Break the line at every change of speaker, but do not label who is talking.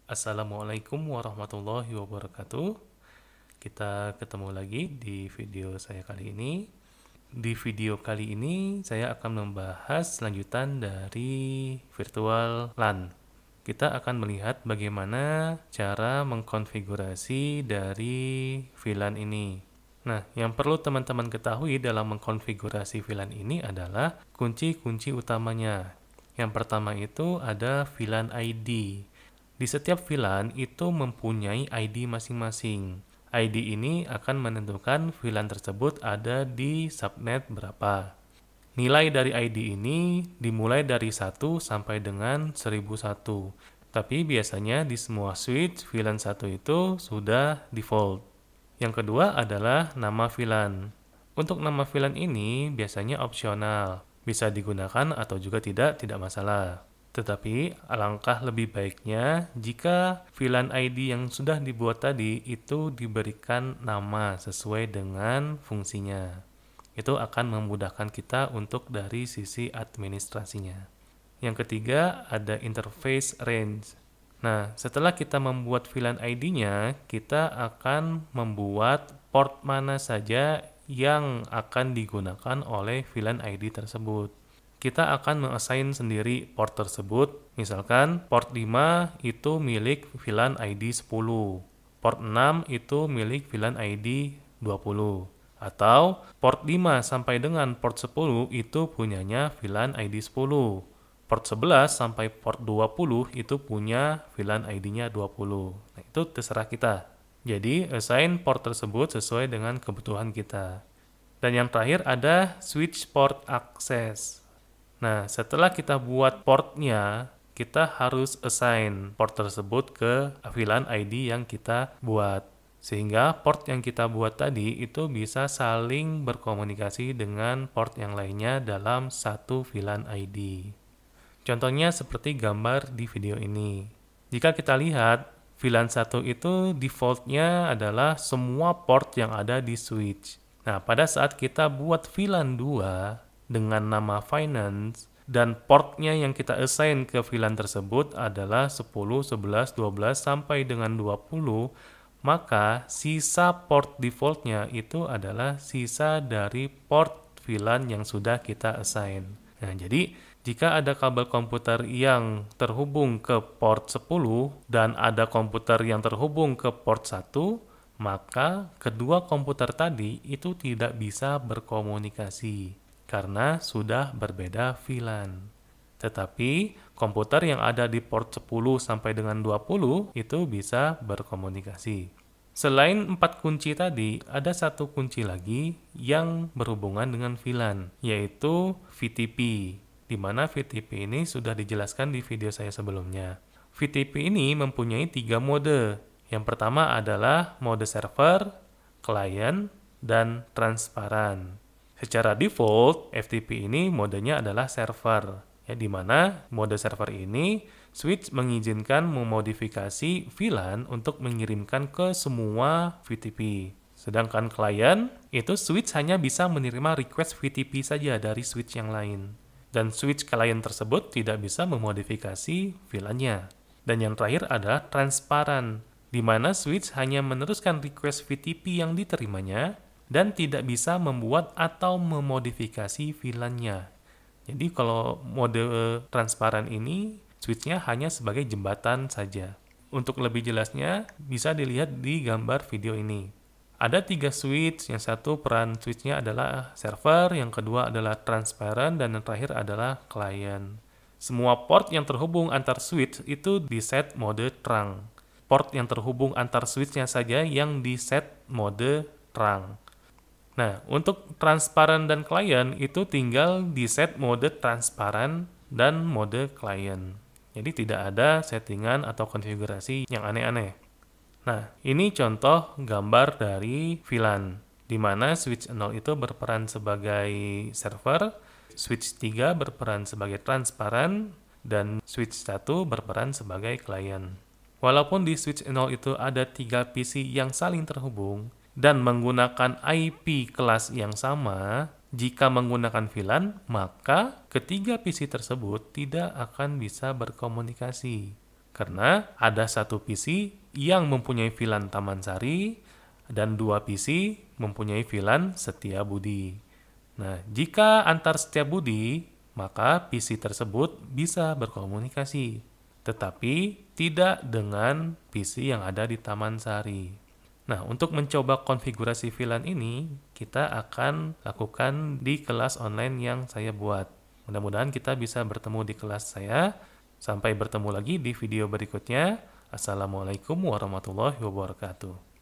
Assalamualaikum warahmatullahi wabarakatuh. Kita ketemu lagi di video saya kali ini. Di video kali ini saya akan membahas lanjutan dari virtual LAN. Kita akan melihat bagaimana cara mengkonfigurasi dari VLAN ini. Nah, yang perlu teman-teman ketahui dalam mengkonfigurasi VLAN ini adalah kunci-kunci utamanya. Yang pertama itu ada VLAN ID. Di setiap VLAN itu mempunyai ID masing-masing. ID ini akan menentukan VLAN tersebut ada di subnet berapa. Nilai dari ID ini dimulai dari 1 sampai dengan 1001. Tapi biasanya di semua switch VLAN 1 itu sudah default. Yang kedua adalah nama VLAN. Untuk nama VLAN ini biasanya opsional. Bisa digunakan atau juga tidak masalah. Tetapi alangkah lebih baiknya jika VLAN ID yang sudah dibuat tadi itu diberikan nama sesuai dengan fungsinya. Itu akan memudahkan kita untuk dari sisi administrasinya. Yang ketiga ada interface range. Nah, setelah kita membuat VLAN ID-nya, kita akan membuat port mana saja yang akan digunakan oleh VLAN ID tersebut. Kita akan mengassign sendiri port tersebut. Misalkan port 5 itu milik VLAN ID 10. Port 6 itu milik VLAN ID 20. Atau port 5 sampai dengan port 10 itu punyanya VLAN ID 10. Port 11 sampai port 20 itu punya VLAN ID-nya 20. Nah, itu terserah kita. Jadi, assign port tersebut sesuai dengan kebutuhan kita. Dan yang terakhir ada switch port access. Nah, setelah kita buat portnya, kita harus assign port tersebut ke VLAN ID yang kita buat. Sehingga port yang kita buat tadi itu bisa saling berkomunikasi dengan port yang lainnya dalam satu VLAN ID. Contohnya seperti gambar di video ini. Jika kita lihat, VLAN 1 itu defaultnya adalah semua port yang ada di switch. Nah, pada saat kita buat VLAN 2, dengan nama finance dan portnya yang kita assign ke VLAN tersebut adalah 10, 11, 12 sampai dengan 20, maka sisa port defaultnya itu adalah sisa dari port VLAN yang sudah kita assign. Nah, jadi jika ada kabel komputer yang terhubung ke port 10 dan ada komputer yang terhubung ke port 1, maka kedua komputer tadi itu tidak bisa berkomunikasi karena sudah berbeda VLAN. Tetapi komputer yang ada di port 10 sampai dengan 20 itu bisa berkomunikasi. Selain 4 kunci tadi, ada satu kunci lagi yang berhubungan dengan VLAN, yaitu VTP, di mana VTP ini sudah dijelaskan di video saya sebelumnya. VTP ini mempunyai 3 mode. Yang pertama adalah mode server, client, dan transparan. Secara default, FTP ini modenya adalah server, ya, di mana mode server ini switch mengizinkan memodifikasi VLAN untuk mengirimkan ke semua VTP. Sedangkan client, itu switch hanya bisa menerima request VTP saja dari switch yang lain. Dan switch client tersebut tidak bisa memodifikasi VLAN-nya. Dan yang terakhir adalah transparan, di mana switch hanya meneruskan request VTP yang diterimanya, dan tidak bisa membuat atau memodifikasi VLAN-nya. Jadi kalau mode transparan ini, switch-nya hanya sebagai jembatan saja. Untuk lebih jelasnya, bisa dilihat di gambar video ini. Ada 3 switch, yang satu peran switch-nya adalah server, yang kedua adalah transparan, dan yang terakhir adalah client. Semua port yang terhubung antar switch itu di-set mode terang. Port yang terhubung antar switch-nya saja yang di-set mode terang. Nah, untuk transparan dan client itu tinggal di set mode transparan dan mode client. Jadi tidak ada settingan atau konfigurasi yang aneh-aneh. Nah, ini contoh gambar dari VLAN, di mana switch 0 itu berperan sebagai server, switch 3 berperan sebagai transparan, dan switch 1 berperan sebagai client. Walaupun di switch 0 itu ada 3 PC yang saling terhubung, dan menggunakan IP kelas yang sama, jika menggunakan VLAN, maka ketiga PC tersebut tidak akan bisa berkomunikasi. Karena ada satu PC yang mempunyai VLAN Taman Sari dan dua PC mempunyai VLAN Setiabudi. Nah, jika antar Setiabudi, maka PC tersebut bisa berkomunikasi, tetapi tidak dengan PC yang ada di Taman Sari. Nah, untuk mencoba konfigurasi VLAN ini, kita akan lakukan di kelas online yang saya buat. Mudah-mudahan kita bisa bertemu di kelas saya. Sampai bertemu lagi di video berikutnya. Assalamualaikum warahmatullahi wabarakatuh.